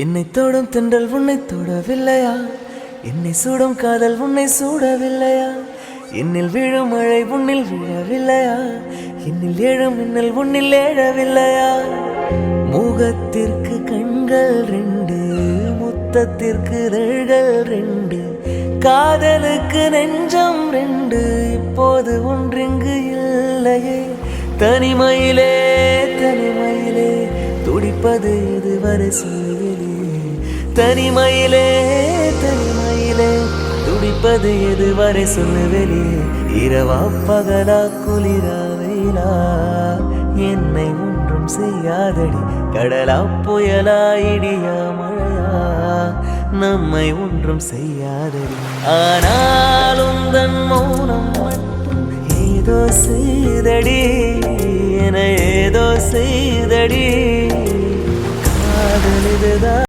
என்னை தொடும் தென்றல் உன்னை தொடவில்லையா? என்னை சூடும் காதல் உன்னை சூடவில்லையா? என்னில் விழும் மழை உன்னில் விழவில்லையா? என்னில் எழும் மின்னல் உன்னில் எழவில்லையா? முகத்திற்கு கண்கள் ரெண்டு, முத்தத்திற்கு இதழ்கள் ரெண்டு, காதலுக்கு நெஞ்சம் ரெண்டு, இப்போது ஒன்றிங்கு இல்லையே. தனிமையிலே தனிமையிலே துடிப்பது இதுவரை சொல்லுவேனே. தனிமையிலே தனிமையிலே துடிப்பது எதுவரை சொல்லுவேனே. இரவா பகலா குளிரா வெயிலா என்னை ஒன்றும் செய்யாதடி. கடலா புயலா இடியா மழையா நம்மை ஒன்றும் செய்யாதடி. ஆனாலும் தன் மௌனம் மட்டும் ஏதோ செய்தடி, என ஏதோ செய்தடி. காதல் இதுதான்.